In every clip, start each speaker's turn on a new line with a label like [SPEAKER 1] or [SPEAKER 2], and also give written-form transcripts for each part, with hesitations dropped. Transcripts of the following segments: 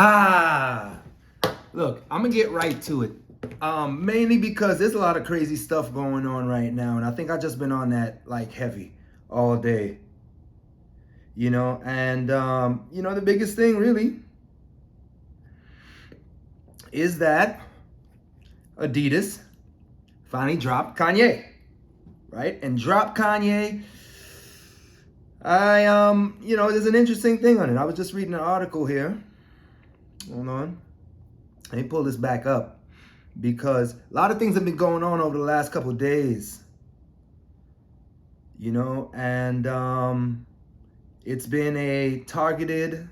[SPEAKER 1] Ah, look, I'm gonna get right to it. Mainly because there's a lot of crazy stuff going on right now, and I think I've just been on that like heavy all day. The biggest thing really is that Adidas finally dropped Kanye, right? And dropped Kanye. There's an interesting thing on it. I was just reading an article here. Hold on. Let me pull this back up because a lot of things have been going on over the last couple of days. And it's been a targeted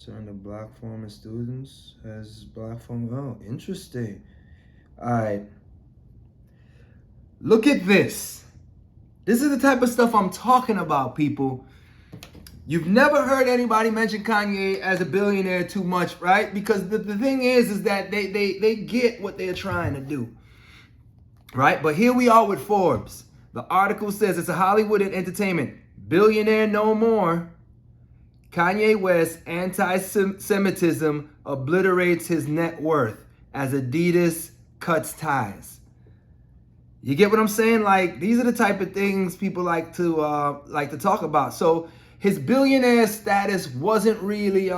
[SPEAKER 1] turn to black former students as black former. Oh, interesting. All right. Look at this. This is the type of stuff I'm talking about, people. You've never heard anybody mention Kanye as a billionaire too much, right? Because the thing is that they get what they're trying to do, right? But here we are with Forbes. The article says it's a Hollywood and entertainment billionaire no more. Kanye West anti-Semitism obliterates his net worth as Adidas cuts ties. You get what I'm saying? Like, these are the type of things people like to talk about. So his billionaire status wasn't really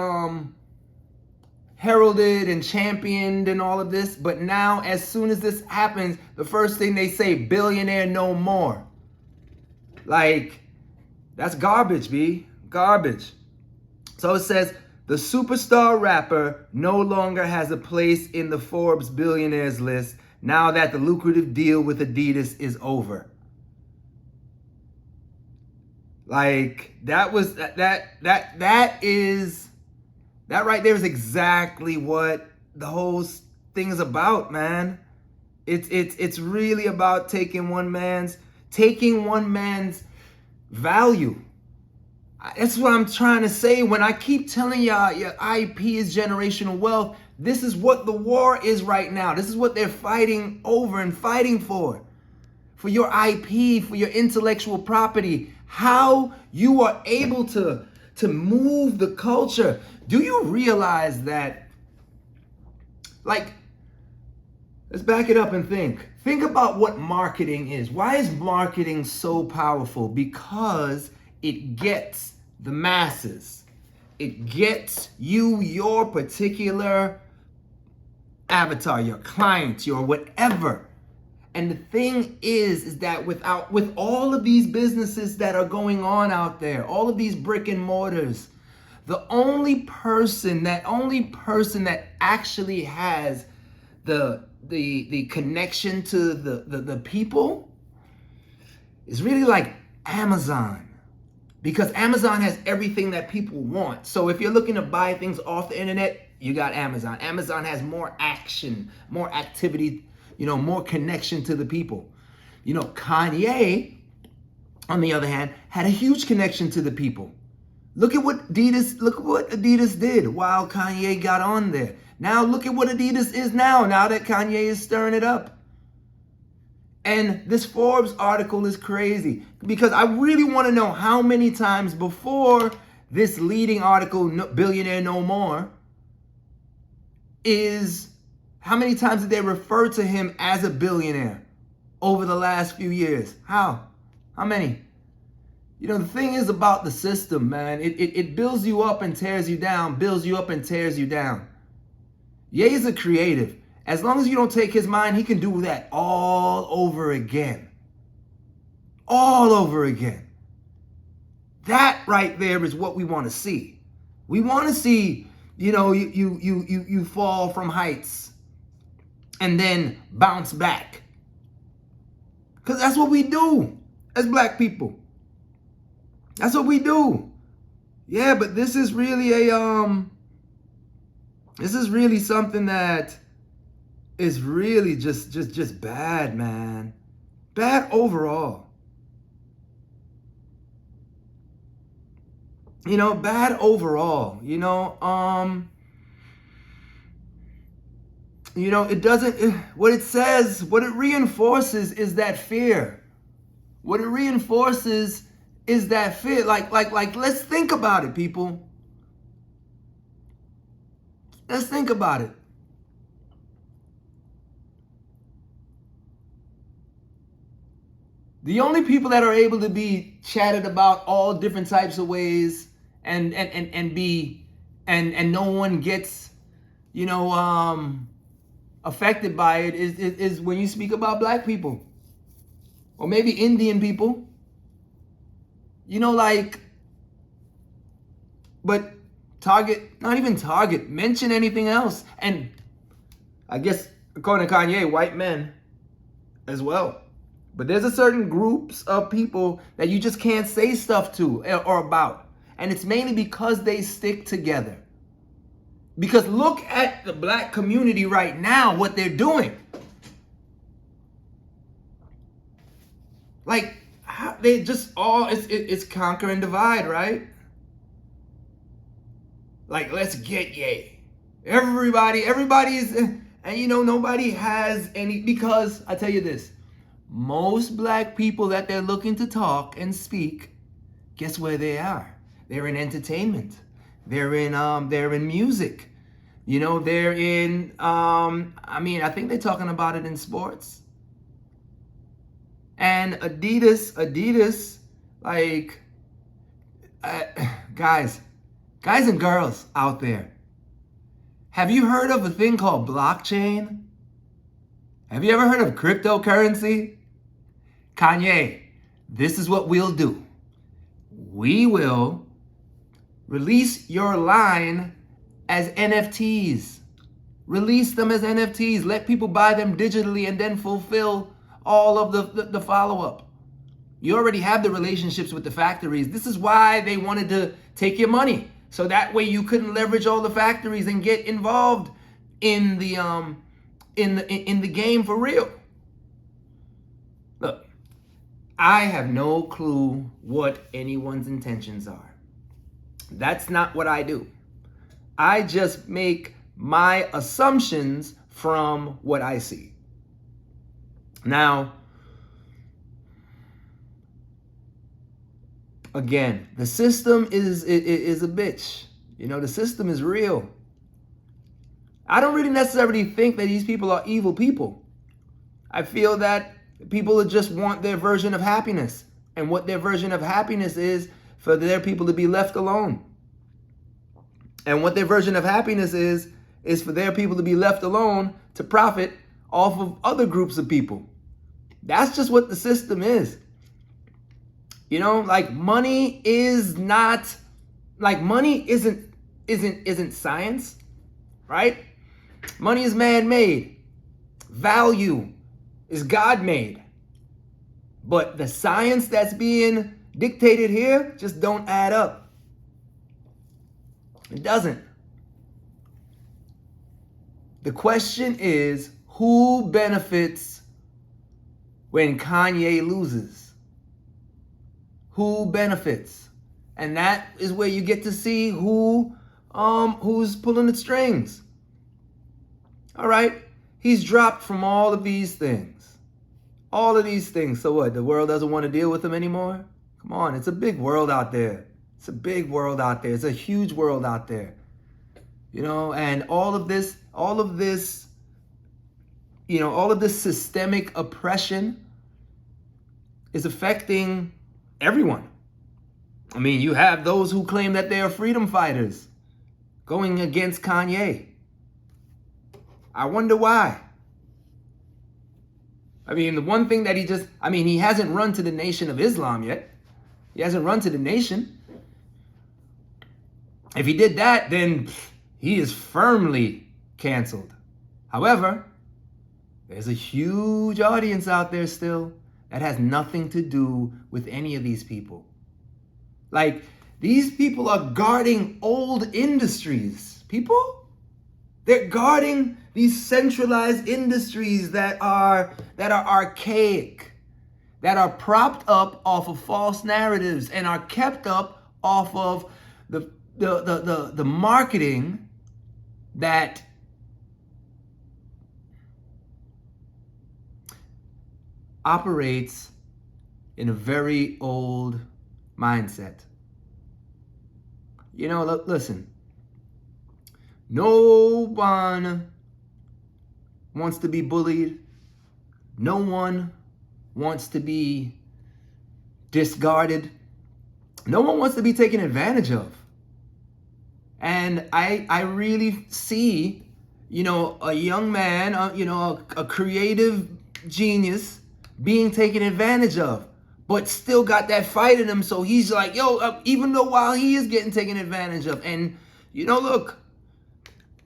[SPEAKER 1] heralded and championed and all of this, but now as soon as this happens, the first thing they say, billionaire no more. Like, that's garbage, B. Garbage. So it says, the superstar rapper no longer has a place in the Forbes billionaires list now that the lucrative deal with Adidas is over. Like, that right there is exactly what the whole thing is about, man. It's really about taking one man's value. That's what I'm trying to say. When I keep telling y'all your IP is generational wealth, this is what the war is right now. This is what they're fighting over and fighting for your IP, for your intellectual property. How you are able to move the culture. Do you realize that, like, let's back it up and think. Think about what marketing is. Why is marketing so powerful? Because it gets the masses. It gets you, your particular avatar, your client, your whatever. And the thing is that with all of these businesses that are going on out there, all of these brick and mortars, the only person that actually has the connection to the people is really like Amazon. Because Amazon has everything that people want. So if you're looking to buy things off the internet, you got Amazon. Amazon has more action, more activity, more connection to the people. Kanye, on the other hand, had a huge connection to the people. Look at what Adidas did while Kanye got on there. Now look at what Adidas is now that Kanye is stirring it up. And this Forbes article is crazy because I really want to know how many times before this leading article, Billionaire No More, how many times did they refer to him as a billionaire over the last few years? How many? The thing is about the system, man. It builds you up and tears you down, builds you up and tears you down. Ye's a creative. As long as you don't take his mind, he can do that all over again. All over again. That right there is what we want to see. We want to see, you fall from heights and then bounce back. Because that's what we do as black people. That's what we do. Yeah, but this is really something that is really just bad, man. Bad overall. Bad overall. it doesn't, what it says, what it reinforces is that fear. What it reinforces is that fear. Like, let's think about it, people. Let's think about it. The only people that are able to be chatted about all different types of ways and no one gets, affected by it is when you speak about black people or maybe Indian people. But not even Target, mention anything else. And I guess according to Kanye, white men as well. But there's a certain groups of people that you just can't say stuff to or about. And it's mainly because they stick together. Because look at the black community right now, what they're doing. Like, they just all, it's conquer and divide, right? Like, let's get yay. Everybody's, and nobody has any, because I tell you this, most black people that they're looking to talk and speak, guess where they are? They're in entertainment. They're in music. They're in, I think they're talking about it in sports. And Adidas, like, guys and girls out there, have you heard of a thing called blockchain? Have you ever heard of cryptocurrency? Kanye, this is what we'll do. We will release your line as NFTs. Release them as NFTs. Let people buy them digitally and then fulfill all of the follow-up. You already have the relationships with the factories. This is why they wanted to take your money. So that way you couldn't leverage all the factories and get involved in the game for real. Look, I have no clue what anyone's intentions are. That's not what I do. I just make my assumptions from what I see. Now, again, the system is a bitch. The system is real. I don't really necessarily think that these people are evil people. I feel that people just want their version of happiness. And what their version of happiness is for their people to be left alone. And what their version of happiness is for their people to be left alone to profit off of other groups of people. That's just what the system is. Like money is not, like money isn't science, right? Money is man-made. Value is God-made. But the science that's being dictated here just don't add up. It doesn't. The question is, who benefits when Kanye loses? Who benefits? And that is where you get to see who's pulling the strings. All right, he's dropped from all of these things. All of these things. So what? The world doesn't want to deal with him anymore? Come on, it's a big world out there. It's a big world out there. It's a huge world out there. And all of this, all of this systemic oppression is affecting everyone. I mean, you have those who claim that they are freedom fighters going against Kanye. I wonder why. I mean, the one thing that he hasn't run to the Nation of Islam yet. He hasn't run to the nation. If he did that, then he is firmly canceled. However, there's a huge audience out there still that has nothing to do with any of these people. Like, these people are guarding old industries. People? They're guarding these centralized industries that are archaic, that are propped up off of false narratives and are kept up off of the marketing that operates in a very old mindset. You know, listen, no one wants to be bullied. No one wants to be discarded. No one wants to be taken advantage of. And I really see, a young man, a creative genius being taken advantage of, but still got that fight in him. So he's like, even though while he is getting taken advantage of. And, look,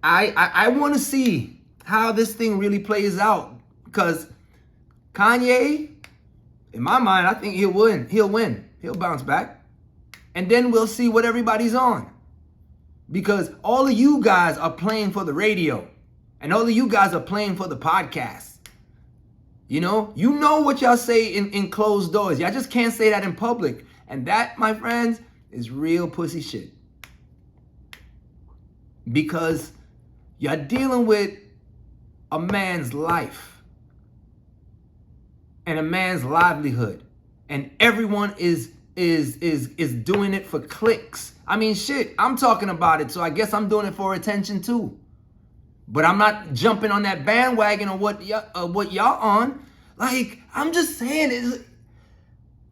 [SPEAKER 1] I want to see how this thing really plays out, because Kanye, in my mind, I think he'll win. He'll bounce back. And then we'll see what everybody's on. Because all of you guys are playing for the radio. And all of you guys are playing for the podcast. You know what y'all say in closed doors. Y'all just can't say that in public. And that, my friends, is real pussy shit. Because you're dealing with a man's life and a man's livelihood. And everyone is doing it for clicks. I mean, shit, I'm talking about it, so I guess I'm doing it for attention too. But I'm not jumping on that bandwagon of what y'all on. Like, I'm just saying, is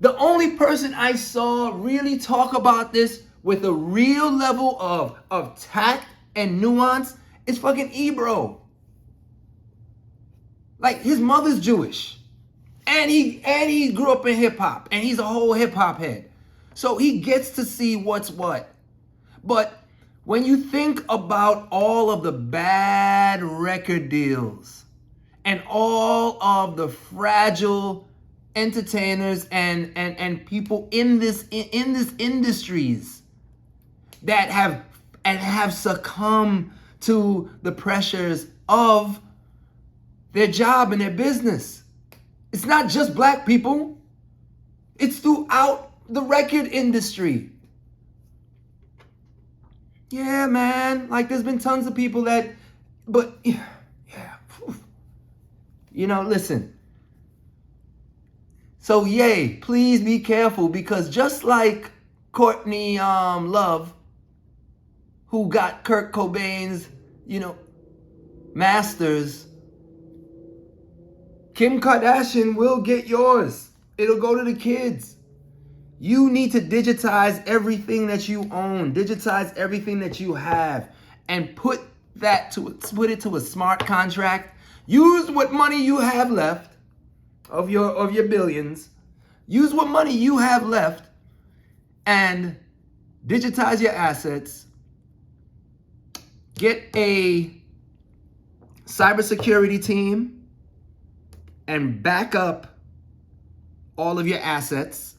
[SPEAKER 1] the only person I saw really talk about this with a real level of tact and nuance is fucking Ebro. Like, his mother's Jewish. And he grew up in hip hop, and he's a whole hip hop head. So he gets to see what's what. But when you think about all of the bad record deals and all of the fragile entertainers and people in this industries that have succumbed to the pressures of their job and their business. It's not just black people. It's throughout the record industry. Yeah, man. Like, there's been tons of people listen. So, please be careful, because just like Courtney Love, who got Kurt Cobain's, masters, Kim Kardashian will get yours. It'll go to the kids. You need to digitize everything that you own, digitize everything that you have, and put it to a smart contract. Use what money you have left of your billions. Use what money you have left and digitize your assets. Get a cybersecurity team and back up all of your assets.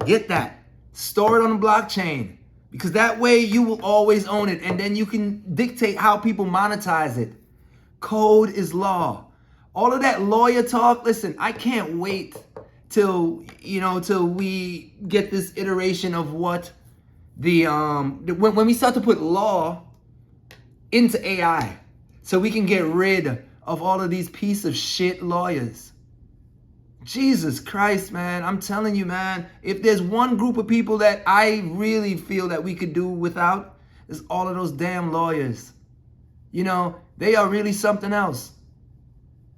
[SPEAKER 1] Get that. Store it on the blockchain, because that way you will always own it, and then you can dictate how people monetize it. Code is law. All of that lawyer talk, listen, I can't wait till we get this iteration of what when we start to put law into AI, so we can get rid of all of these piece of shit lawyers. Jesus Christ, man. I'm telling you, man, if there's one group of people that I really feel that we could do without, it's all of those damn lawyers. They are really something else.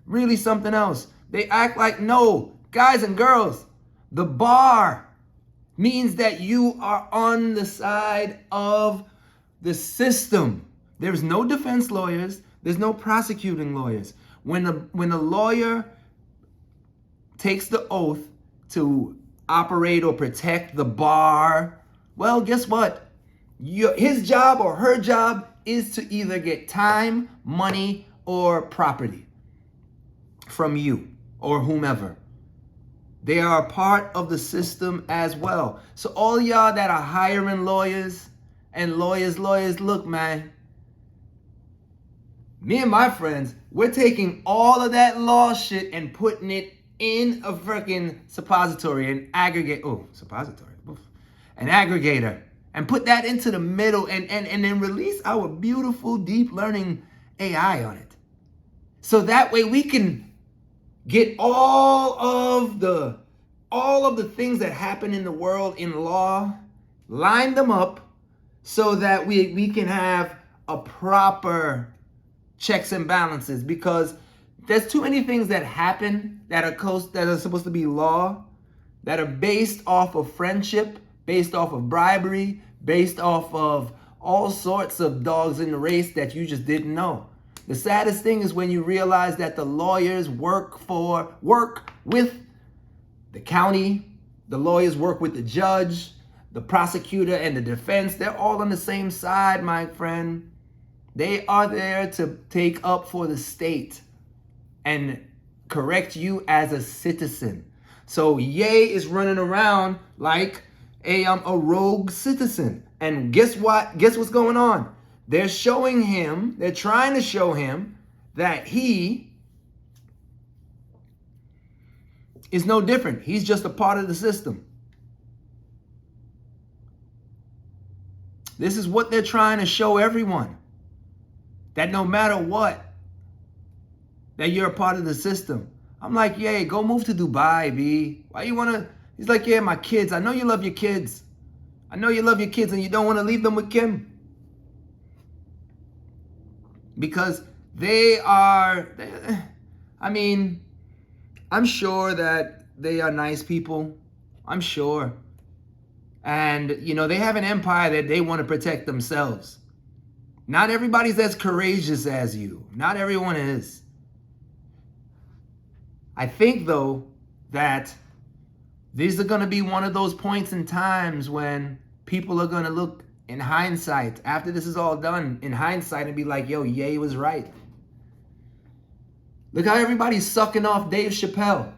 [SPEAKER 1] Really something else. They act like, no, guys and girls, the bar means that you are on the side of the system. There's no defense lawyers. There's no prosecuting lawyers. When a lawyer takes the oath to operate or protect the bar, well, guess what? His job or her job is to either get time, money, or property from you or whomever. They are a part of the system as well. So all y'all that are hiring lawyers, look, man, me and my friends, we're taking all of that law shit and putting it in a freaking suppository, an aggregator, and put that into the middle, and then release our beautiful deep learning AI on it. So that way we can get all of the things that happen in the world in law, line them up so that we can have a proper checks and balances, because there's too many things that happen that are supposed to be law, that are based off of friendship, based off of bribery, based off of all sorts of dogs in the race that you just didn't know. The saddest thing is when you realize that the lawyers work with the county, the lawyers work with the judge, the prosecutor, and the defense. They're all on the same side, my friend. They are there to take up for the state and correct you as a citizen. So Ye is running around like a rogue citizen. And guess what? Guess what's going on? They're trying to show him that he is no different. He's just a part of the system. This is what they're trying to show everyone. That no matter what, that you're a part of the system. I'm like, yeah, go move to Dubai, B. Why you wanna? He's like, yeah, my kids. I know you love your kids. I know you love your kids and you don't want to leave them with Kim. Because I'm sure that they are nice people. I'm sure. And, they have an empire that they want to protect themselves. Not everybody's as courageous as you. Not everyone is. I think, though, that these are going to be one of those points in times when people are going to look in hindsight, after this is all done, in hindsight, and be like, yo, Ye was right. Look how everybody's sucking off Dave Chappelle.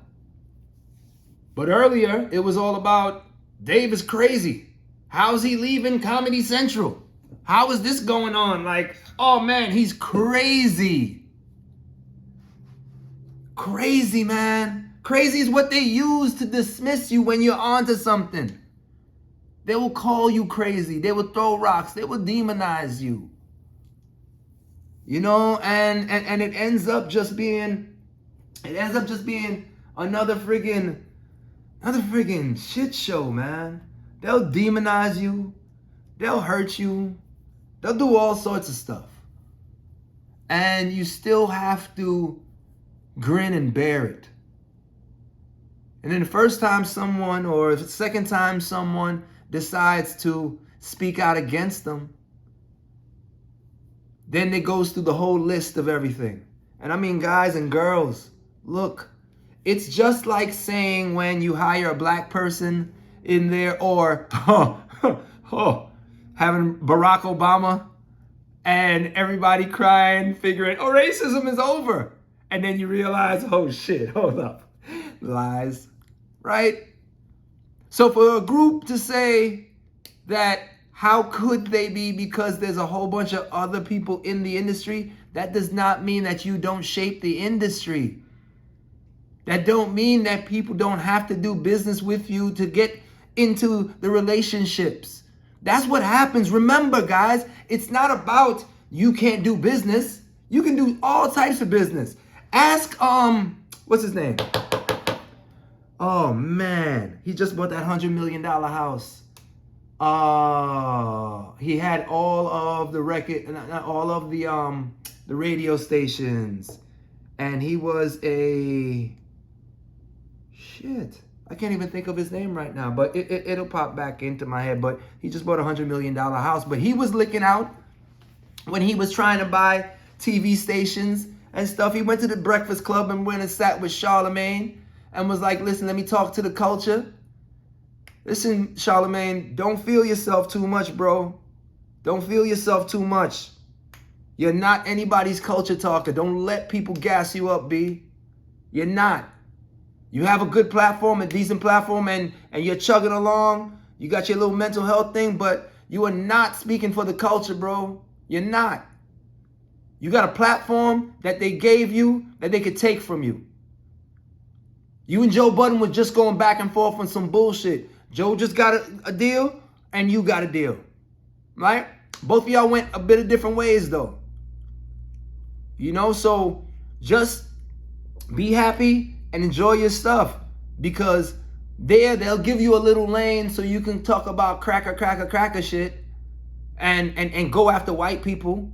[SPEAKER 1] But earlier, it was all about Dave is crazy. How's he leaving Comedy Central? How is this going on? Like, oh man, he's crazy. Crazy, man. Crazy is what they use to dismiss you when you're onto something. They will call you crazy. They will throw rocks. They will demonize you. And it ends up just being another friggin' shit show, man. They'll demonize you. They'll hurt you. They'll do all sorts of stuff. And you still have to grin and bear it. And then the first time someone, or the second time someone decides to speak out against them, then it goes through the whole list of everything. And I mean, guys and girls, look, it's just like saying when you hire a black person in there, or having Barack Obama and everybody crying, figuring, oh, racism is over. And then you realize, oh shit, hold up. Lies, right? So for a group to say that how could they be because there's a whole bunch of other people in the industry, that does not mean that you don't shape the industry. That don't mean that people don't have to do business with you to get into the relationships. That's what happens. Remember, guys, it's not about you can't do business. You can do all types of business. Ask, what's his name? Oh, man. He just bought that $100 million house. He had all of the the radio stations. And he was I can't even think of his name right now, but it'll pop back into my head. But he just bought a $100 million house. But he was licking out when he was trying to buy TV stations and stuff. He went to the Breakfast Club and went and sat with Charlemagne and was like, listen, let me talk to the culture. Listen, Charlemagne, don't feel yourself too much, bro. Don't feel yourself too much. You're not anybody's culture talker. Don't let people gas you up, B. You're not. You have a good platform, a decent platform, and you're chugging along. You got your little mental health thing, but you are not speaking for the culture, bro. You're not. You got a platform that they gave you that they could take from you. You and Joe Budden were just going back and forth on some bullshit. Joe just got a deal, and you got a deal, right? Both of y'all went a bit of different ways, though. So just Be happy and enjoy your stuff, because they'll give you a little lane so you can talk about cracker shit and go after white people.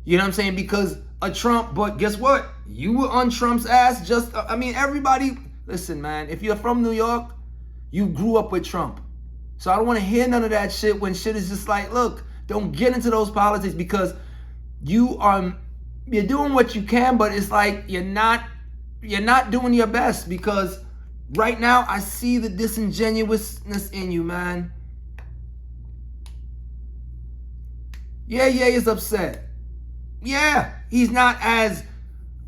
[SPEAKER 1] You know what I'm saying? Because a Trump, but guess what? You were on Trump's ass everybody, listen, man, if you're from New York, you grew up with Trump. So I don't want to hear none of that shit when shit is just like, look, don't get into those politics, because you're doing what you can, but it's like you're not doing your best, because right now I see the disingenuousness in you, man. Yeah, is upset. Yeah, he's not as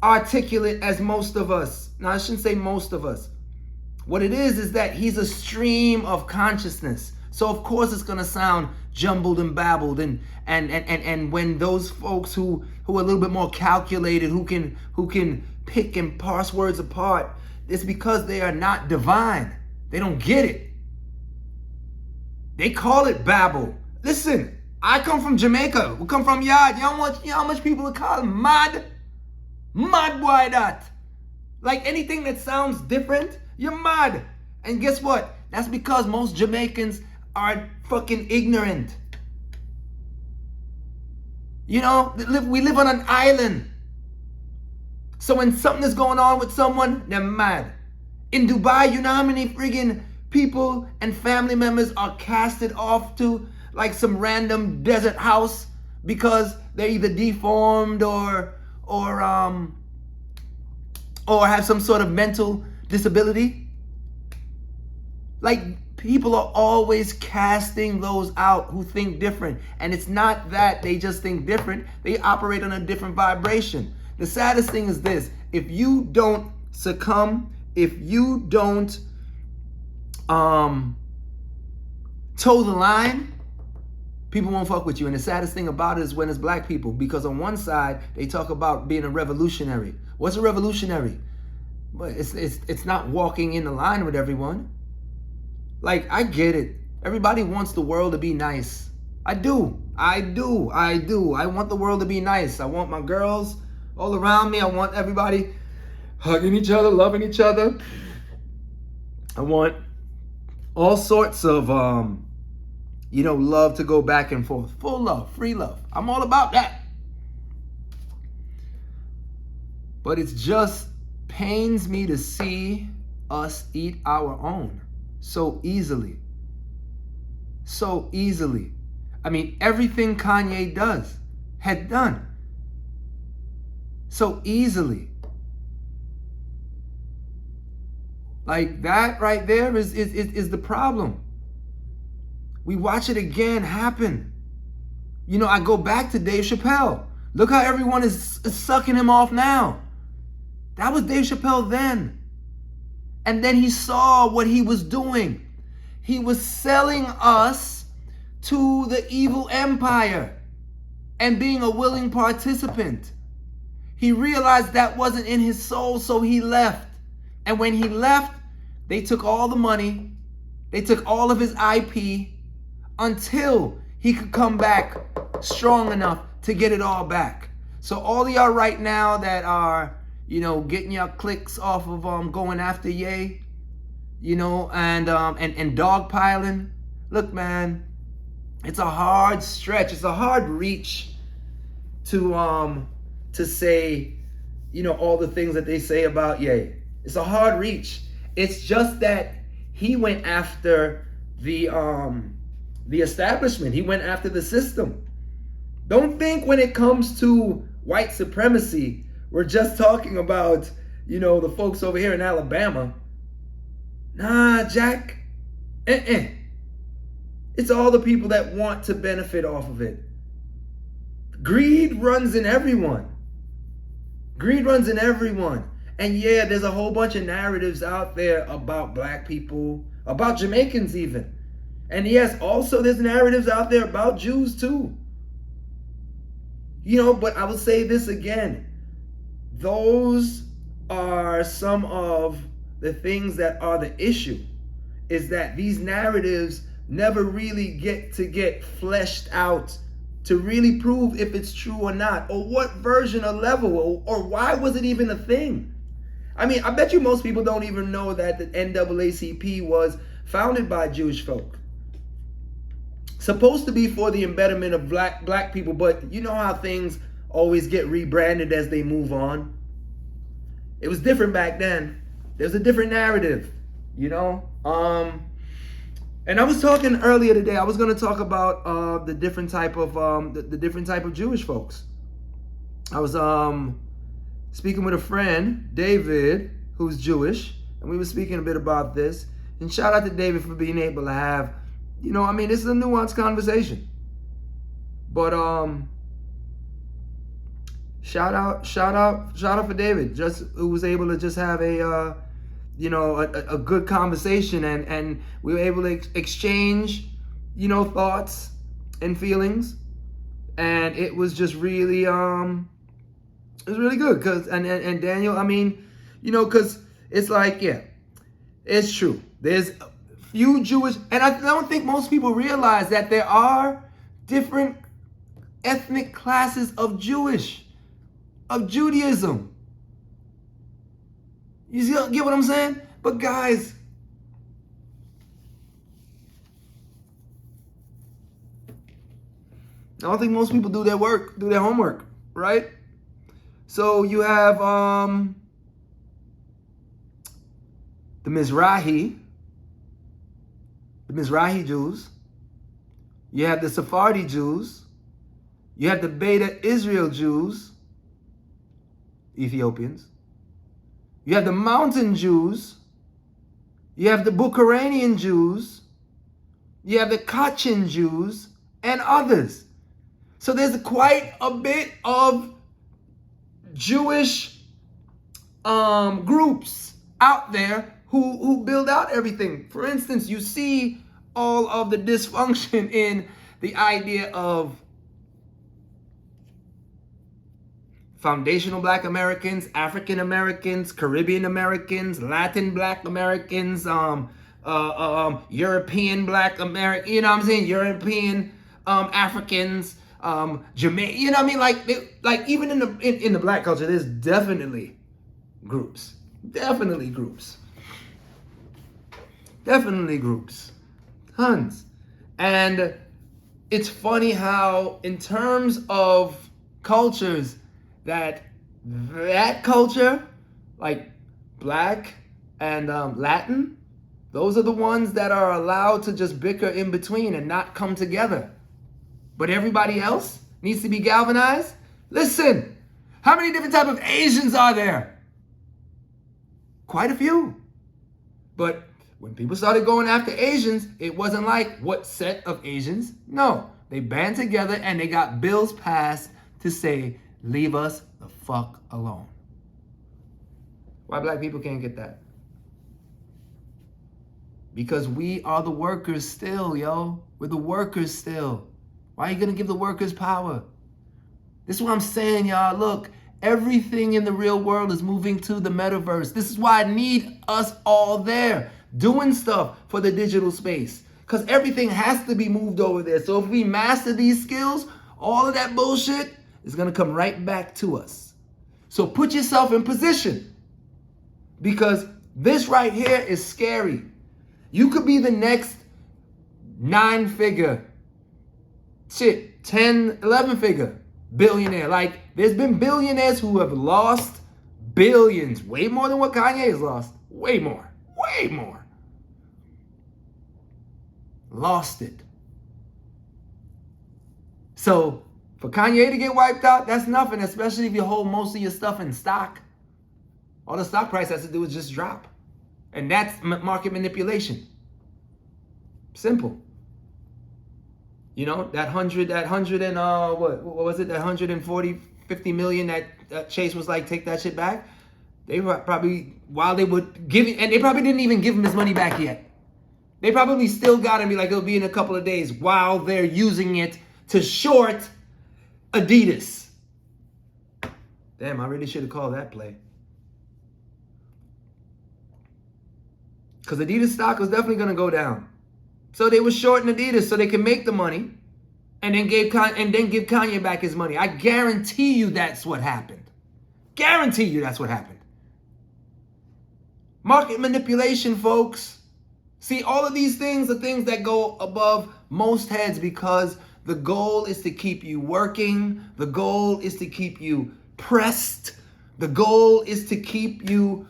[SPEAKER 1] articulate as most of us. Now, I shouldn't say most of us. What it is that he's a stream of consciousness. So of course it's gonna sound jumbled and babbled, and when those folks who are a little bit more calculated, who can pick and parse words apart, it's because they are not divine. They don't get it. They call it babble. Listen, I come from Jamaica. We come from Yard. You know how much people call mad? Mad boy that. Like anything that sounds different, you're mad. And guess what? That's because most Jamaicans are fucking ignorant. You know, we live on an island. So when something is going on with someone, they're mad. In Dubai, you know how many friggin' people and family members are casted off to like some random desert house because they're either deformed or have some sort of mental disability? Like, people are always casting those out who think different. And it's not that they just think different. They operate on a different vibration. The saddest thing is this. If you don't succumb, if you don't toe the line, people won't fuck with you. And the saddest thing about it is when it's black people. Because on one side, they talk about being a revolutionary. What's a revolutionary? But it's not walking in the line with everyone. Like, I get it. Everybody wants the world to be nice. I do. I want the world to be nice. I want my girls all around me. I want everybody hugging each other, loving each other. I want all sorts of, love to go back and forth. Full love, free love. I'm all about that. But it just pains me to see us eat our own so easily. So easily. I mean, everything Kanye had done so easily. Like, that right there is the problem. We watch it again happen. You know, I go back to Dave Chappelle. Look how everyone is sucking him off now. That was Dave Chappelle then. And then he saw what he was doing. He was selling us to the evil empire and being a willing participant. He realized that wasn't in his soul, so he left. And when he left, they took all the money, they took all of his IP until he could come back strong enough to get it all back. So all of y'all right now that are, getting your clicks off of going after Ye, and dogpiling. Look, man, it's a hard stretch. It's a hard reach to say, all the things that they say about Ye. It's a hard reach. It's just that he went after the establishment. He went after the system. Don't think when it comes to white supremacy, we're just talking about, the folks over here in Alabama. Nah, Jack. It's all the people that want to benefit off of it. Greed runs in everyone. Greed runs in everyone. And yeah, there's a whole bunch of narratives out there about black people, about Jamaicans even. And yes, also there's narratives out there about Jews too. But I will say this again. Those are some of the things that are the issue, is that these narratives never really get fleshed out to really prove if it's true or not, or what version or level, or why was it even a thing? I mean, I bet you most people don't even know that the NAACP was founded by Jewish folk. Supposed to be for the embetterment of black people, but you know how things always get rebranded as they move on. It was different back then. There's a different narrative, you know? And I was talking earlier today, I was going to talk about the different type of the different type of Jewish folks. I was speaking with a friend, David, who's Jewish, and we were speaking a bit about this. And shout out to David for being able to have, you know, I mean, this is a nuanced conversation. But shout out for David, just who was able to just have a you know, a good conversation, and we were able to exchange, you know, thoughts and feelings, and it was just really it was really good. Cause and Daniel, I mean, you know, cause it's like, yeah, it's true. There's few Jewish, and I don't think most people realize that there are different ethnic classes of Judaism. You see, get what I'm saying? But guys, I don't think most people do their homework, right? So you have the Mizrahi Jews. You have the Sephardi Jews. You have the Beta Israel Jews, Ethiopians. You have the Mountain Jews. You have the Bukharian Jews. You have the Kachin Jews and others. So there's quite a bit of Jewish groups out there who build out everything. For instance, you see all of the dysfunction in the idea of foundational Black Americans, African Americans, Caribbean Americans, Latin Black Americans, European Black Americans, you know what I'm saying? European Africans, Jamaican, you know what I mean? Like even in the Black culture, there's definitely groups, tons. And it's funny how in terms of cultures, that culture, like Black and Latin, those are the ones that are allowed to just bicker in between and not come together. But everybody else needs to be galvanized. Listen, how many different types of Asians are there? Quite a few. But when people started going after Asians, it wasn't like what set of Asians. No, they band together and they got bills passed to say, leave us the fuck alone. Why Black people can't get that? Because we are the workers still, yo. We're the workers still. Why are you gonna give the workers power? This is what I'm saying, y'all. Look, everything in the real world is moving to the metaverse. This is why I need us all there, doing stuff for the digital space. Because everything has to be moved over there. So if we master these skills, all of that bullshit is going to come right back to us. So put yourself in position, because this right here is scary. You could be the next 9-figure, 10, 11-figure billionaire. Like, there's been billionaires who have lost billions, way more than what Kanye has lost. Way more. Lost it. So for Kanye to get wiped out, that's nothing, especially if you hold most of your stuff in stock. All the stock price has to do is just drop. And that's market manipulation. Simple. You know, that 140, 50 million that Chase was like, take that shit back. They were probably, while they would give it, and they probably didn't even give him his money back yet. They probably still got him, be like, it'll be in a couple of days, while they're using it to short adidas. Damn, I really should have called that play. Because adidas stock was definitely going to go down. So they were shorting adidas so they can make the money. and then give Kanye back his money. I guarantee you that's what happened. Guarantee you that's what happened. Market manipulation, folks. See, all of these things are things that go above most heads because the goal is to keep you working. The goal is to keep you pressed. The goal is to keep you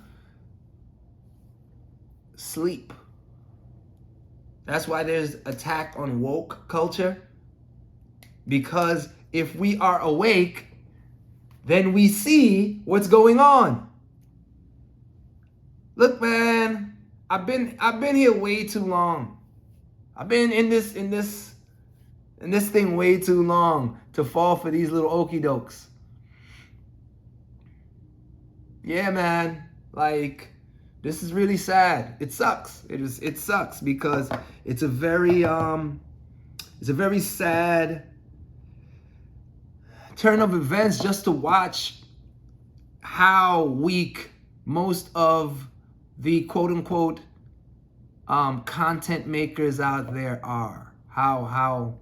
[SPEAKER 1] asleep. That's why there's attack on woke culture. Because if we are awake, then we see what's going on. Look, man, I've been here way too long. I've been in this thing way too long to fall for these little okie dokes. Yeah, man, like this is really sad. It sucks. It sucks because it's a very sad turn of events just to watch how weak most of the quote-unquote content makers out there are. How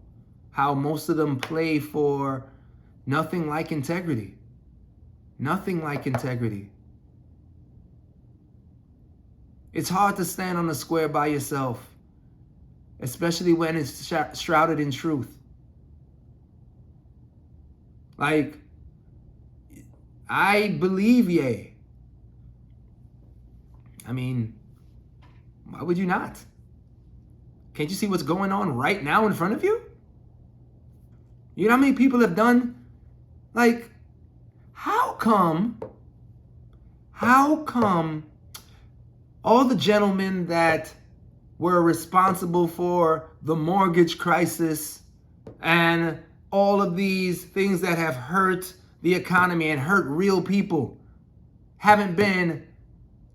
[SPEAKER 1] most of them play for nothing like integrity. Nothing like integrity. It's hard to stand on the square by yourself, especially when it's shrouded in truth. Like, I believe Ye. I mean, why would you not? Can't you see what's going on right now in front of you? You know how many people have done? Like, how come all the gentlemen that were responsible for the mortgage crisis and all of these things that have hurt the economy and hurt real people haven't been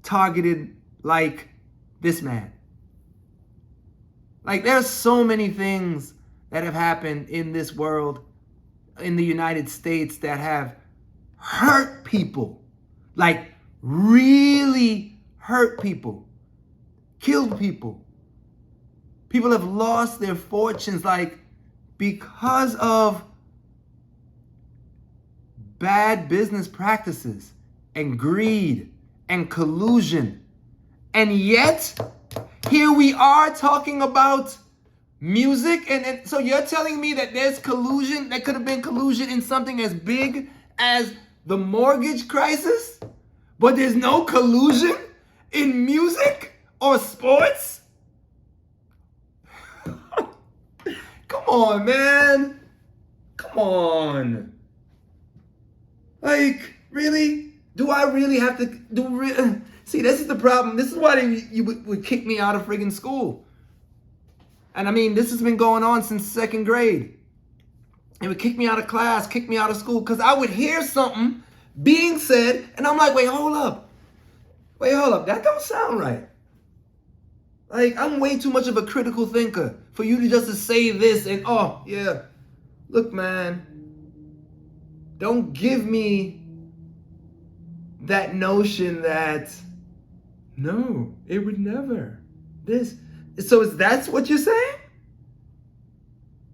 [SPEAKER 1] targeted like this man? Like, there's so many things that have happened in this world, in the United States, that have hurt people. Like, really hurt people. Killed people. People have lost their fortunes, like, because of bad business practices and greed and collusion. And yet, here we are talking about music. And so you're telling me that there's collusion, that could have been collusion in something as big as the mortgage crisis, but there's no collusion in music or sports? Come on, man. Come on. Like, really? Do I really have to See, this is the problem. This is why you would kick me out of friggin' school. And I mean, this has been going on since second grade. They would kick me out of class, kick me out of school, because I would hear something being said, and I'm like, wait, hold up. That don't sound right. Like, I'm way too much of a critical thinker for you to just say this and, oh, yeah. Look, man, don't give me that notion that, no, it would never. So that's what you're saying?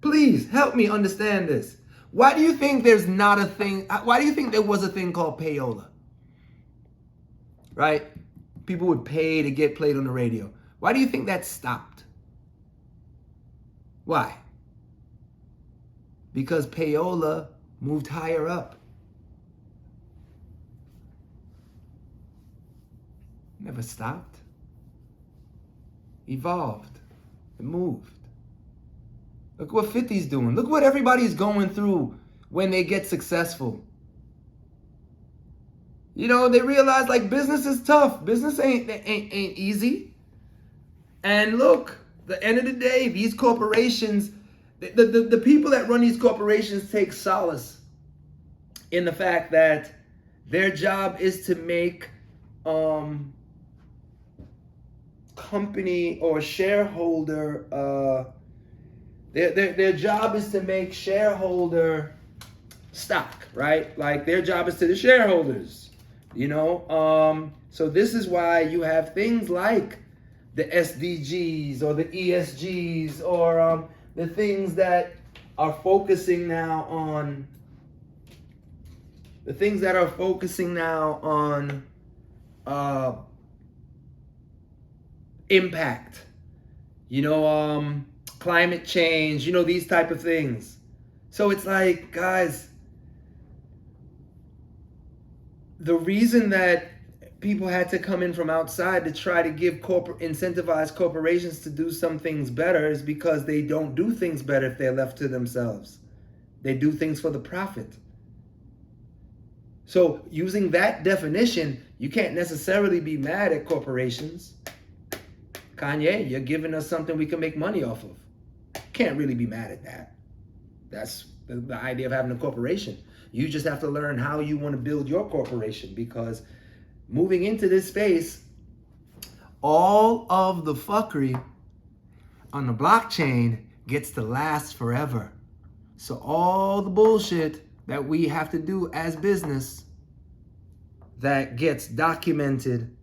[SPEAKER 1] Please help me understand this. Why do you think there's not a thing? Why do you think there was a thing called payola? Right? People would pay to get played on the radio. Why do you think that stopped? Why? Because payola moved higher up. Never stopped. Evolved. It moved. Look what 50's doing. Look what everybody's going through when they get successful. You know, they realize, like, business is tough. Business ain't easy. And look, the end of the day, these corporations, the people that run these corporations take solace in the fact that their job is to make company or shareholder their job is to make shareholder stock, right? Like, their job is to the shareholders, you know? So this is why you have things like the SDGs or the ESGs or the things that are focusing now on impact, climate change, these type of things. So it's like, guys, the reason that people had to come in from outside to try to incentivize corporations to do some things better is because they don't do things better if they're left to themselves. They do things for the profit. So using that definition, you can't necessarily be mad at corporations. Kanye, you're giving us something we can make money off of. Can't really be mad at that. That's the idea of having a corporation. You just have to learn how you want to build your corporation, because moving into this space, all of the fuckery on the blockchain gets to last forever. So all the bullshit that we have to do as business that gets documented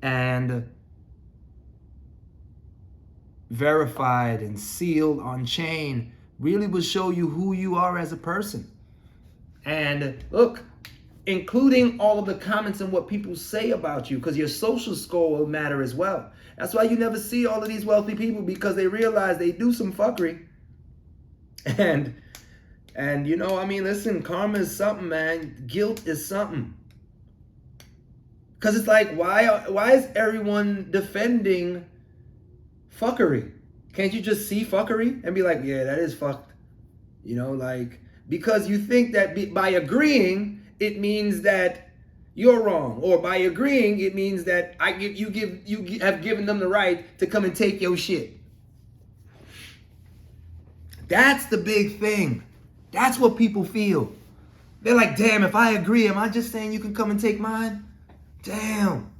[SPEAKER 1] and verified and sealed on chain really will show you who you are as a person. And look, including all of the comments and what people say about you, because your social score will matter as well. That's why you never see all of these wealthy people, because they realize they do some fuckery. And listen, karma is something, man. Guilt is something. Because it's like, why is everyone defending fuckery? Can't you just see fuckery and be like, yeah, that is fucked? Because you think that by agreeing, it means that you're wrong, or by agreeing, it means that you have given them the right to come and take your shit. That's the big thing. That's what people feel. They're like, damn, if I agree, am I just saying you can come and take mine? Damn,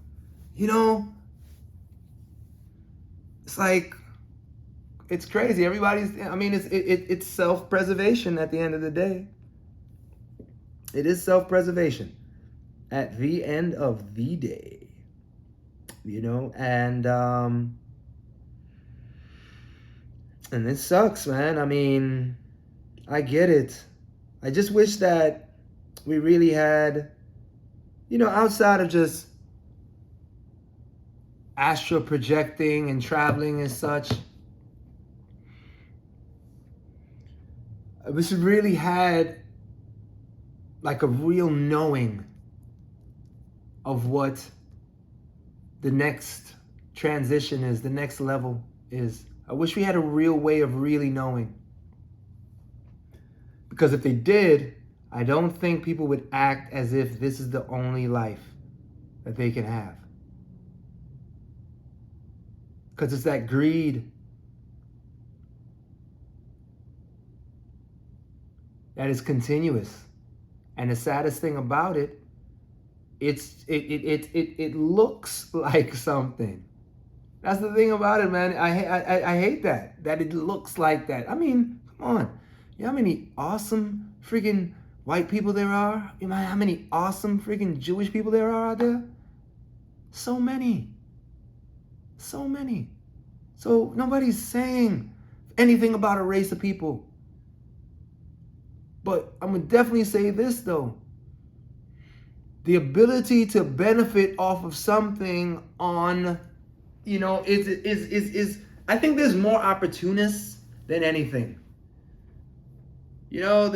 [SPEAKER 1] it's like, it's crazy. It's self-preservation at the end of the day. It is self-preservation at the end of the day, and it sucks, man. I get it. I just wish that we really had, outside of just astral projecting and traveling and such, we should really had like a real knowing of what the next transition is, the next level is. I wish we had a real way of really knowing. Because if they did, I don't think people would act as if this is the only life that they can have. Because it's that greed that is continuous. And the saddest thing about it, it looks like something. That's the thing about it, man. I hate that it looks like that. Come on. You know how many awesome freaking white people there are? You know how many awesome freaking Jewish people there are out there? So many. So many. So nobody's saying anything about a race of people. But I'm going to definitely say this, though. The ability to benefit off of something on, is I think there's more opportunists than anything. Yeah,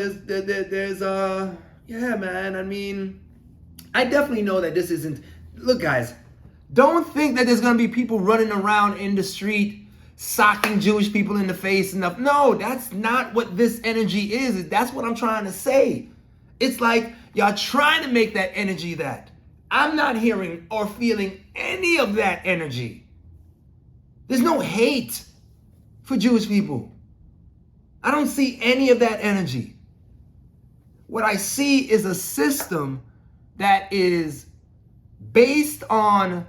[SPEAKER 1] man. I definitely know that this isn't, look, guys, don't think that there's going to be people running around in the street socking Jewish people in the face enough. No, that's not what this energy is. That's what I'm trying to say. It's like y'all trying to make that energy that. I'm not hearing or feeling any of that energy. There's no hate for Jewish people. I don't see any of that energy. What I see is a system that is based on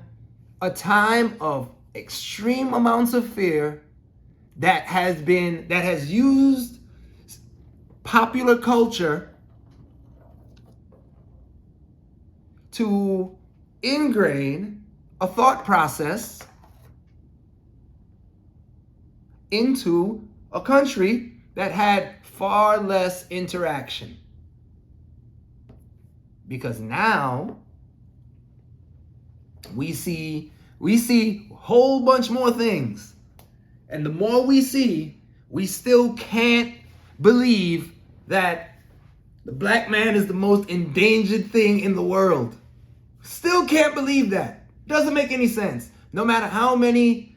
[SPEAKER 1] a time of extreme amounts of fear that has used popular culture to ingrain a thought process into a country that had far less interaction. Because now we see a whole bunch more things. And the more we see, we still can't believe that the black man is the most endangered thing in the world. Still can't believe that. Doesn't make any sense. No matter how many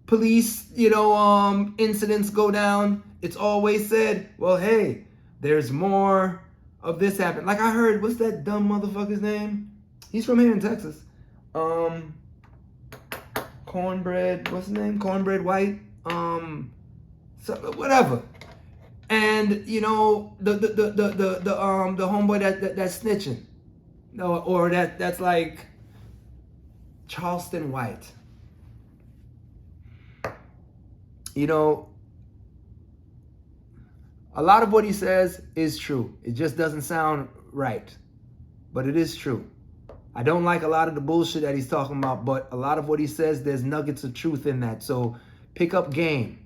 [SPEAKER 1] police, incidents go down, it's always said, well, hey, there's more of this happening. Like I heard, what's that dumb motherfucker's name? He's from here in Texas. Cornbread, what's his name? Cornbread White. So whatever. And the homeboy that's snitching. No, or that's like Charleston White. A lot of what he says is true. It just doesn't sound right. But it is true. I don't like a lot of the bullshit that he's talking about, but a lot of what he says, there's nuggets of truth in that. So pick up game.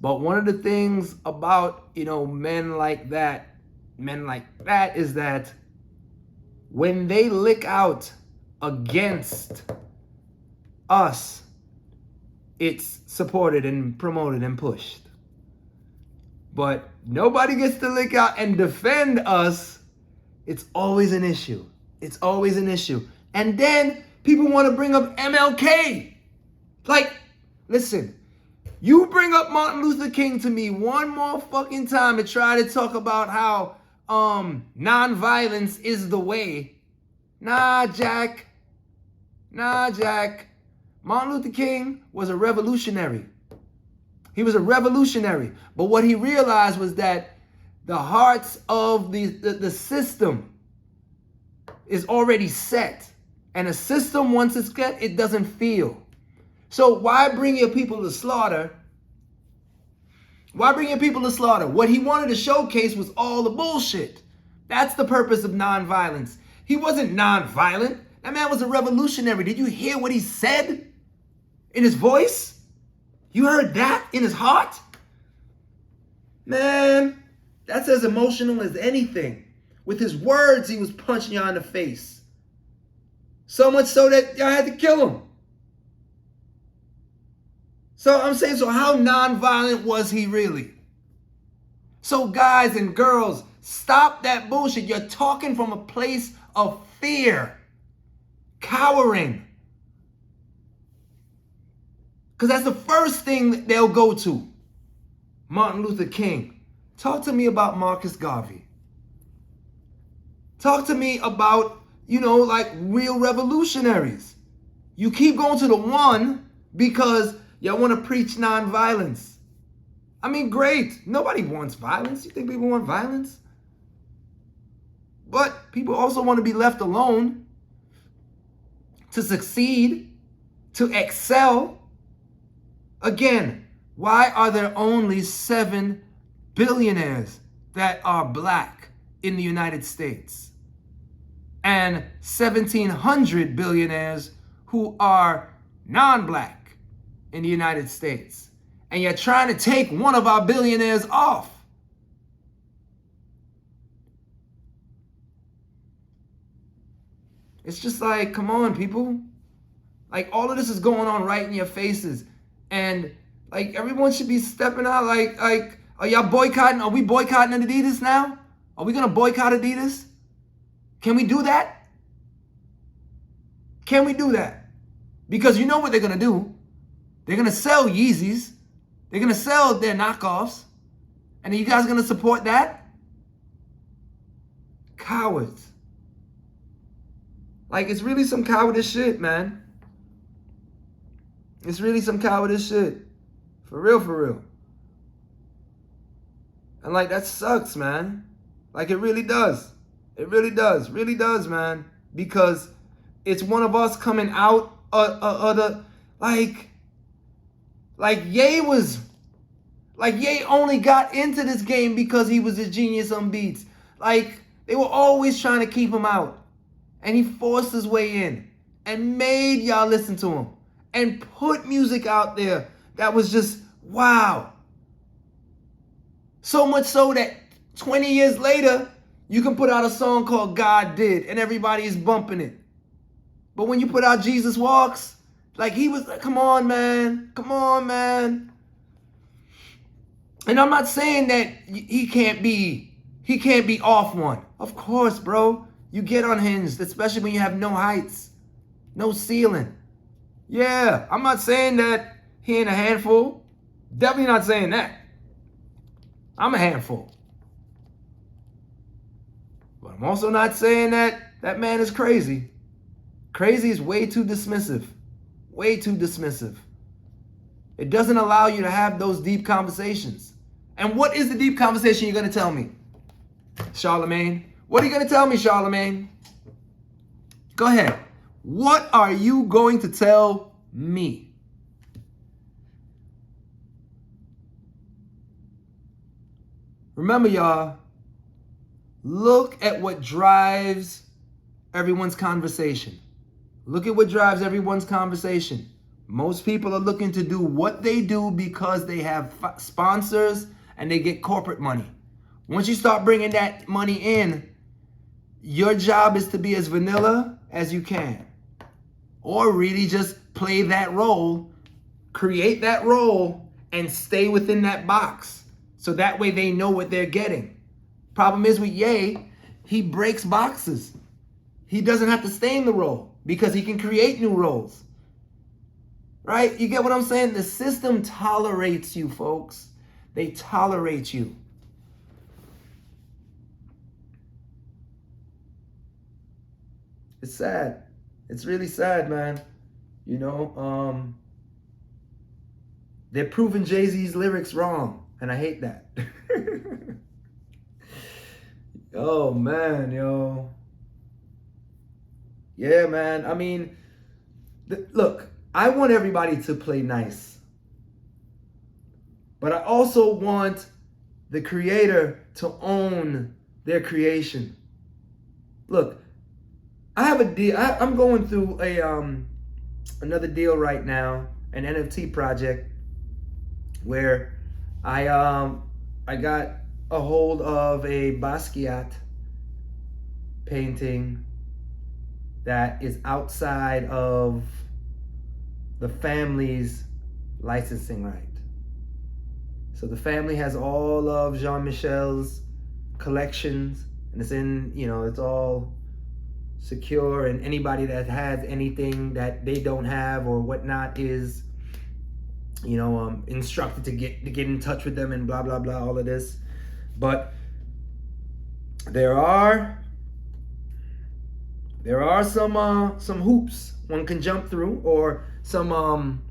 [SPEAKER 1] But one of the things about, men like that is that when they lick out against us, it's supported and promoted and pushed. But nobody gets to lick out and defend us. It's always an issue. It's always an issue. And then people want to bring up MLK. Like, listen, you bring up Martin Luther King to me one more fucking time to try to talk about how nonviolence is the way. Nah, Jack. Martin Luther King was a revolutionary. He was a revolutionary. But what he realized was that the hearts of the system is already set. And a system, once it's set, it doesn't feel. So why bring your people to slaughter? Why bring your people to slaughter? What he wanted to showcase was all the bullshit. That's the purpose of nonviolence. He wasn't nonviolent. That man was a revolutionary. Did you hear what he said in his voice? You heard that in his heart? Man, that's as emotional as anything. With his words, he was punching y'all in the face. So much so that y'all had to kill him. So I'm saying, so how nonviolent was he really? So guys and girls, stop that bullshit. You're talking from a place of fear, cowering. Because that's the first thing that they'll go to. Martin Luther King. Talk to me about Marcus Garvey. Talk to me about, like real revolutionaries. You keep going to the one because y'all want to preach nonviolence. I mean, great. Nobody wants violence. You think people want violence? But people also want to be left alone to succeed, to excel. Again, why are there only 7 billionaires that are black in the United States? And 1,700 billionaires who are non-black in the United States. And you're trying to take one of our billionaires off. It's just like, come on, people. Like, all of this is going on right in your faces. And, like, everyone should be stepping out. Like, are y'all boycotting? Are we boycotting Adidas now? Are we going to boycott Adidas? Can we do that? Can we do that? Because you know what they're going to do. They're going to sell Yeezys. They're going to sell their knockoffs. And are you guys going to support that? Cowards. Like, it's really some cowardice shit, man. It's really some cowardice shit. For real. And, like, that sucks, man. Like, it really does. It really does, man. Because it's one of us coming out Ye only got into this game because he was a genius on beats. Like, they were always trying to keep him out. And he forced his way in and made y'all listen to him and put music out there that was just, wow. So much so that 20 years later, you can put out a song called God Did and everybody is bumping it. But when you put out Jesus Walks, like he was like, come on, man. Come on, man. And I'm not saying that he can't be off one. Of course, bro. You get unhinged, especially when you have no heights, no ceiling. Yeah, I'm not saying that he ain't a handful. Definitely not saying that. I'm a handful. But I'm also not saying that that man is crazy. Crazy is way too dismissive. Way too dismissive. It doesn't allow you to have those deep conversations. And what is the deep conversation you're going to tell me, Charlemagne? What are you going to tell me, Charlemagne? Go ahead. What are you going to tell me? Remember, y'all, look at what drives everyone's conversation. Look at what drives everyone's conversation. Most people are looking to do what they do because they have sponsors and they get corporate money. Once you start bringing that money in, your job is to be as vanilla as you can. Or really just play that role, create that role, and stay within that box. So that way they know what they're getting. Problem is with Ye, he breaks boxes. He doesn't have to stay in the role because he can create new roles. Right? You get what I'm saying? The system tolerates you, folks. They tolerate you. It's sad. It's really sad, man. You know, they're proving Jay-Z's lyrics wrong, and I hate that. Oh, man, yo. Yeah, man. I mean, look, I want everybody to play nice. But I also want the creator to own their creation. Look, I have a deal. I'm going through another deal right now, an NFT project, where I got a hold of a Basquiat painting that is outside of the family's licensing right. So the family has all of Jean-Michel's collections, and it's in, you know, it's all secure, and anybody that has anything that they don't have or whatnot is, you know, instructed to get in touch with them and blah blah blah, all of this. But there are some hoops one can jump through, or some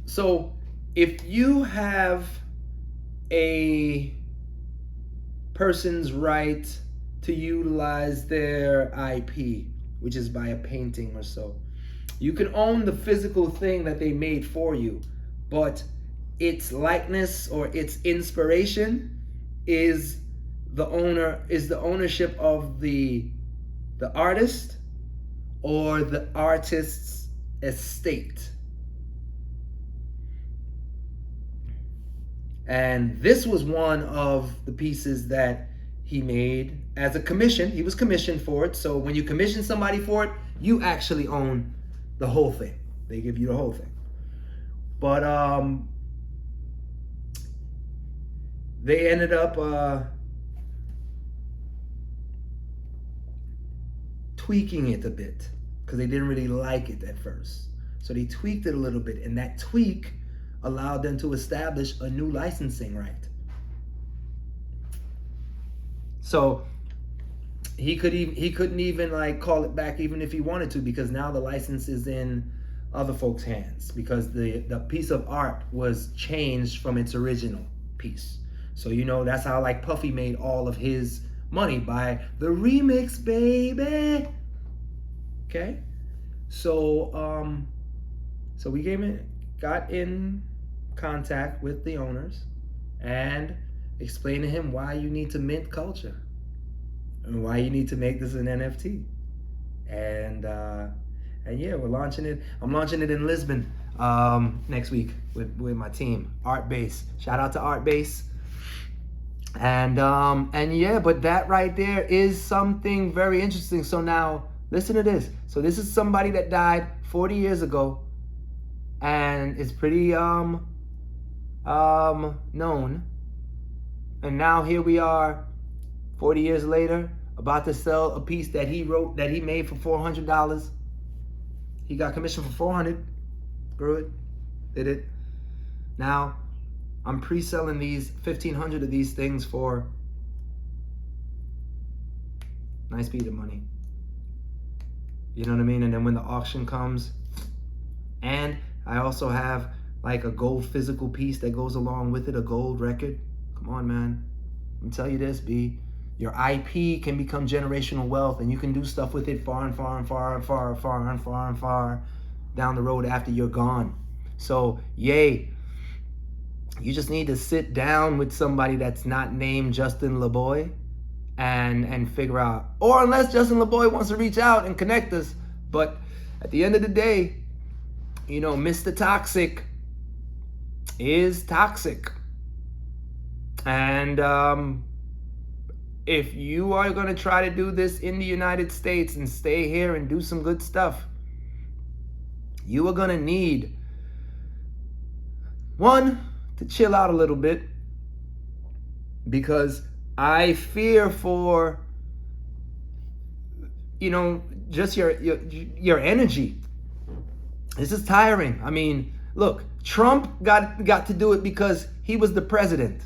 [SPEAKER 1] so if you have a person's right to utilize their IP, which is by a painting or so, you can own the physical thing that they made for you, but its likeness or its inspiration is the ownership of the artist or the artist's estate. And this was one of the pieces that he made as a commission. He was commissioned for it. So when you commission somebody for it, you actually own the whole thing. They give you the whole thing. But they ended up tweaking it a bit because they didn't really like it at first. So they tweaked it a little bit, and that tweak allowed them to establish a new licensing right. So he couldn't even like call it back even if he wanted to, because now the license is in other folks' hands, because the piece of art was changed from its original piece. So, you know, that's how like Puffy made all of his money, by the remix, baby. Okay? So so we got in contact with the owners and explained to him why you need to mint culture and why you need to make this an NFT. And yeah, we're launching it. I'm launching it in Lisbon. next week with my team, Art Base. Shout out to Art Base. And yeah, but that right there is something very interesting. So now listen to this. So this is somebody that died 40 years ago, and it's pretty known. And now here we are 40 years later, about to sell a piece that he wrote, that he made for $400. He got commission for $400. Grew it, did it. Now I'm pre-selling these 1,500 of these things for nice beat of money. You know what I mean? And then when the auction comes, and I also have like a gold physical piece that goes along with it, a gold record. Come on, man. I'm tell you this, B. Your IP can become generational wealth, and you can do stuff with it far and far and far and far and far and far and far down the road after you're gone. So, yay. You just need to sit down with somebody that's not named Justin LeBoy and figure out, or unless Justin LeBoy wants to reach out and connect us. But at the end of the day, you know, Mr. Toxic is toxic. And if you are going to try to do this in the United States and stay here and do some good stuff, you are going to need, one, to chill out a little bit, because I fear for, you know, just your energy. This is tiring. I mean, look, Trump got to do it because he was the president.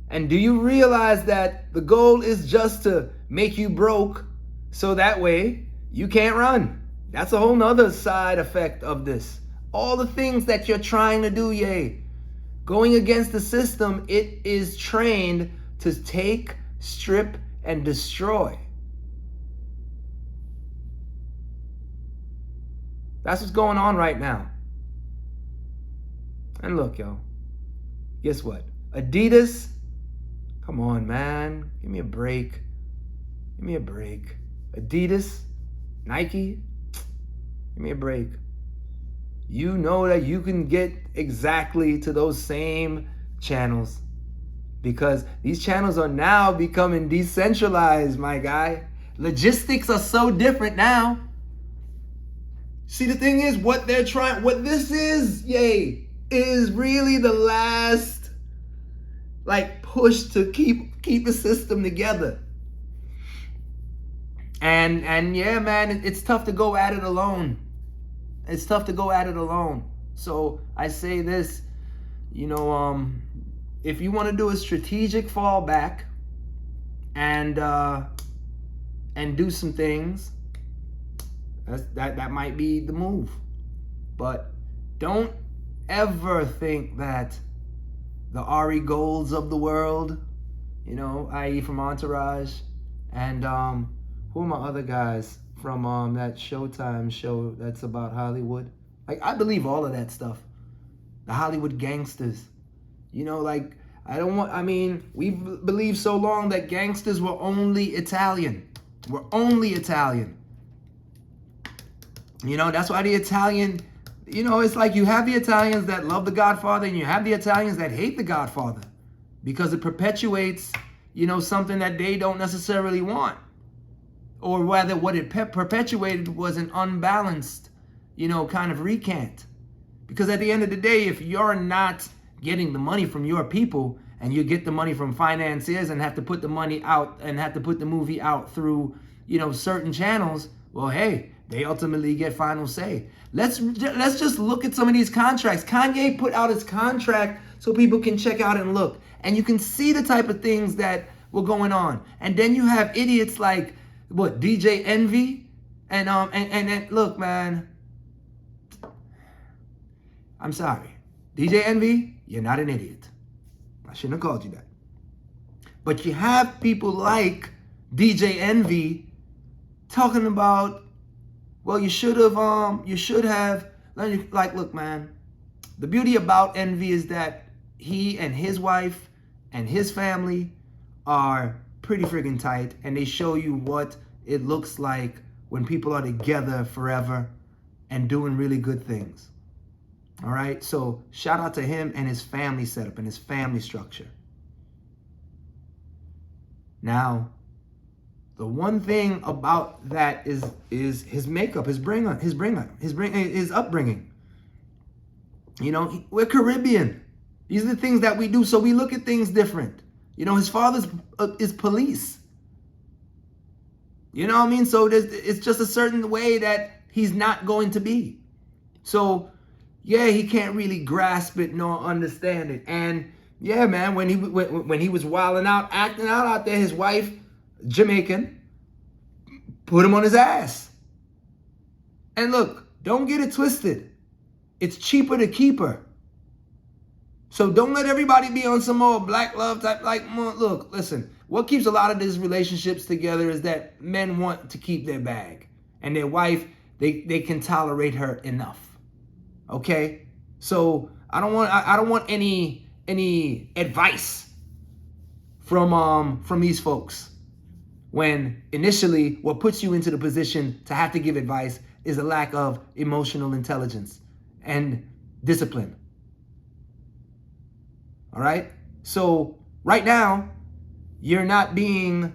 [SPEAKER 1] And do you realize that the goal is just to make you broke so that way you can't run? That's a whole nother side effect of this. All the things that you're trying to do, yay, going against the system, it is trained to take, strip, and destroy. That's what's going on right now. And look, yo, guess what? Adidas, come on, man. Give me a break. Give me a break. Adidas, Nike, give me a break. You know that you can get exactly to those same channels, because these channels are now becoming decentralized, my guy. Logistics are so different now. See, the thing is, what this is, yay, is really the last, like, push to keep the system together. And yeah, man, it's tough to go at it alone. It's tough to go at it alone. So I say this, you know, if you want to do a strategic fallback and do some things, that might be the move. But don't ever think that the Ari Golds of the world, you know, i.e. from Entourage, and who are my other guys from that Showtime show that's about Hollywood? Like, I believe all of that stuff. The Hollywood gangsters. You know, like, we've believed so long that gangsters were only Italian. We're only Italian. You know, that's why the Italian, you know, it's like you have the Italians that love the Godfather and you have the Italians that hate the Godfather, because it perpetuates, you know, something that they don't necessarily want. Or rather, what it perpetuated was an unbalanced, you know, kind of recant. Because at the end of the day, if you're not getting the money from your people and you get the money from financiers and have to put the money out and have to put the movie out through, you know, certain channels, well, hey, they ultimately get final say. Let's just look at some of these contracts. Kanye put out his contract so people can check out and look. And you can see the type of things that were going on. And then you have idiots like, what, DJ Envy? And look, man, I'm sorry. DJ Envy, you're not an idiot. I shouldn't have called you that. But you have people like DJ Envy talking about, well, you should have, like, look, man, the beauty about Envy is that he and his wife and his family are pretty friggin' tight, and they show you what it looks like when people are together forever and doing really good things. All right, so shout out to him and his family setup and his family structure. Now, the one thing about that is his makeup, his upbringing. You know, we're Caribbean. These are the things that we do, so we look at things different. You know, his father is police. You know what I mean? So it's just a certain way that he's not going to be. So, yeah, he can't really grasp it nor understand it. And yeah, man, when he was wilding out, acting out there, his wife, Jamaican, put him on his ass. And look, don't get it twisted. It's cheaper to keep her. So don't let everybody be on some more black love type. Like, look, listen, what keeps a lot of these relationships together is that men want to keep their bag. And their wife, they can tolerate her enough. Okay? So I don't want any advice from these folks, when initially what puts you into the position to have to give advice is a lack of emotional intelligence and discipline. All right? So right now, you're not being,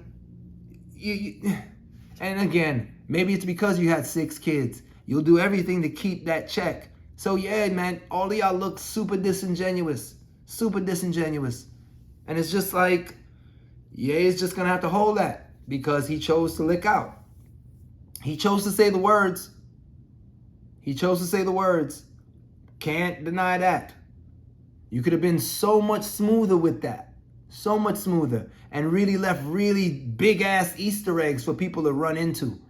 [SPEAKER 1] and again, maybe it's because you had 6 kids. You'll do everything to keep that check. So yeah, man, all of y'all look super disingenuous. And it's just like, yeah, he's just gonna have to hold that because he chose to lick out. He chose to say the words. Can't deny that. You could have been so much smoother with that. So much smoother. And really left really big ass Easter eggs for people to run into.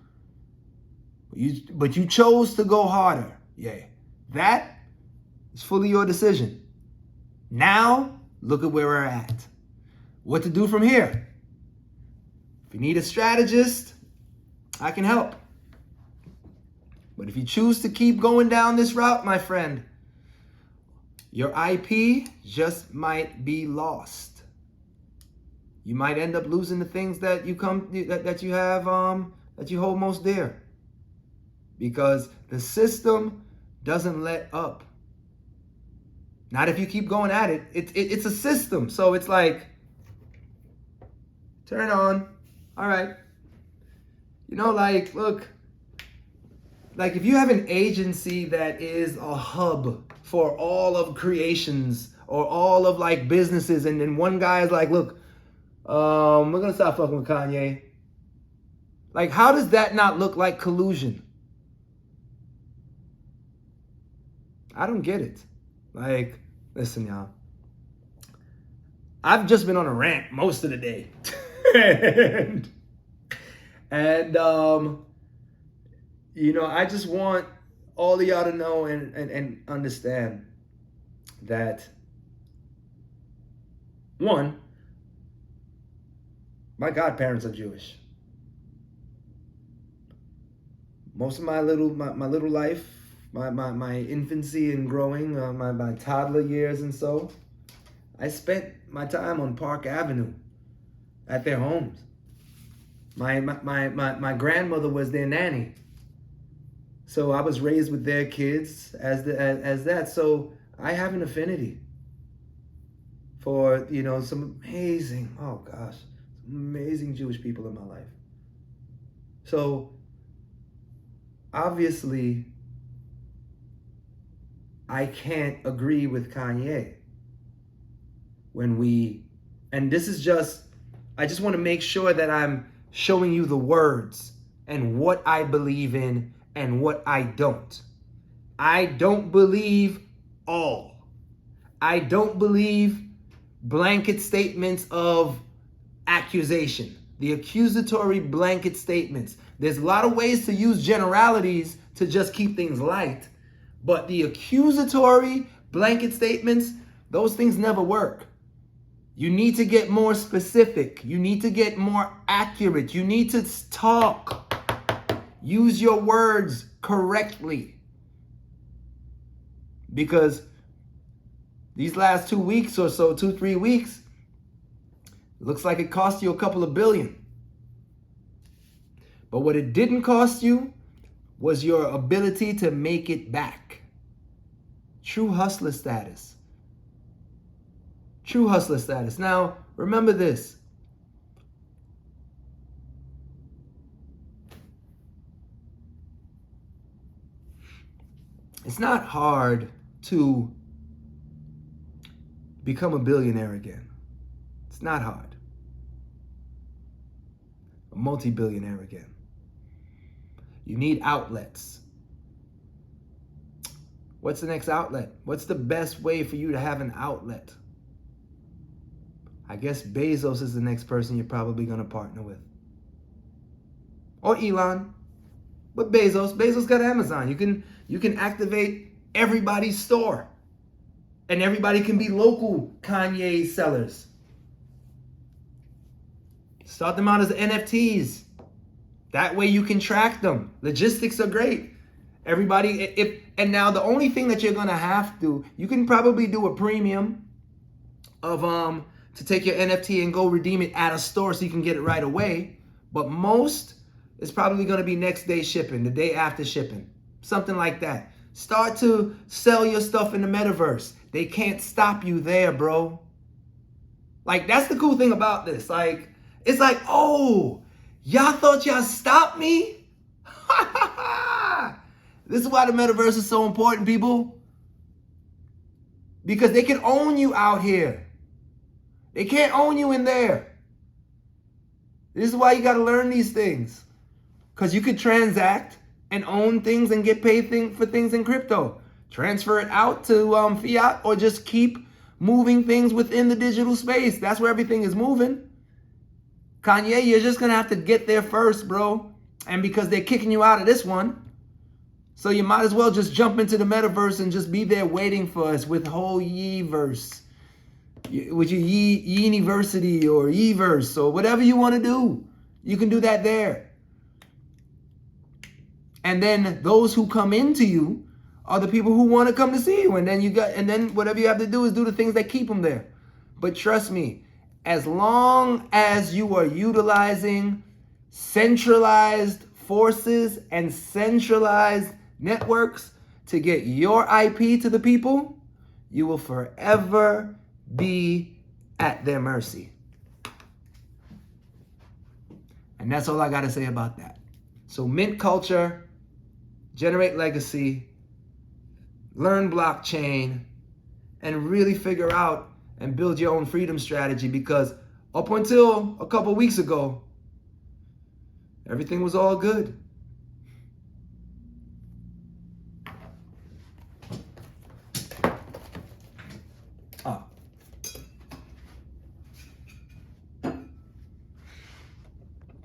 [SPEAKER 1] But you chose to go harder. Yeah. That is fully your decision. Now, look at where we're at. What to do from here? If you need a strategist, I can help. But if you choose to keep going down this route, my friend, your IP just might be lost. You might end up losing the things that you hold most dear. Because the system doesn't let up. Not if you keep going at it. It's a system. So it's like, turn on. All right. You know, like, look. Like if you have an agency that is a hub for all of creations or all of like businesses, and then one guy is like, look, we're going to stop fucking with Kanye. Like, how does that not look like collusion? I don't get it. Like, listen, y'all. I've just been on a rant most of the day. and you know, I just want all of y'all to know and understand that, one, my godparents are Jewish. Most of my little life, my infancy and growing, my toddler years and so, I spent my time on Park Avenue at their homes. My grandmother was their nanny. So I was raised with their kids as that. So I have an affinity for, you know, some amazing Jewish people in my life. So obviously, I can't agree with Kanye and this is just, I just want to make sure that I'm showing you the words and what I believe in and what I don't. I don't believe all. I don't believe blanket statements of accusation, the accusatory blanket statements. There's a lot of ways to use generalities to just keep things light, but the accusatory blanket statements, those things never work. You need to get more specific. You need to get more accurate. You need to talk. Use your words correctly. Because these last 2 weeks or so, 2-3 weeks, looks like it cost you a couple of billion. But what it didn't cost you was your ability to make it back. True hustler status. True hustler status. Now, remember this. It's not hard to become a billionaire again. It's not hard. A multi-billionaire again. You need outlets. What's the next outlet? What's the best way for you to have an outlet? I guess Bezos is the next person you're probably going to partner with. Or Elon. But Bezos got Amazon. You can activate everybody's store. And everybody can be local Kanye sellers. Start them out as NFTs. That way you can track them. Logistics are great. And now the only thing that you're gonna have to, you can probably do a premium of to take your NFT and go redeem it at a store so you can get it right away. But most is probably gonna be next day shipping, the day after shipping. Something like that. Start to sell your stuff in the metaverse. They can't stop you there, bro. Like, that's the cool thing about this. Like, it's like, oh, y'all thought y'all stopped me? This is why the metaverse is so important, people. Because they can own you out here. They can't own you in there. This is why you got to learn these things. Because you could transact and own things and get paid for things in crypto. Transfer it out to fiat, or just keep moving things within the digital space. That's where everything is moving. Kanye, you're just going to have to get there first, bro. And because they're kicking you out of this one, so you might as well just jump into the metaverse and just be there waiting for us with whole Yeverse. With your University or Everse or whatever you want to do. You can do that there. And then those who come into you are the people who want to come to see you. And then whatever you have to do is do the things that keep them there. But trust me, as long as you are utilizing centralized forces and centralized networks to get your IP to the people, you will forever be at their mercy. And that's all I got to say about that. So mint culture, generate legacy, learn blockchain, and really figure out and build your own freedom strategy, because up until a couple weeks ago, everything was all good.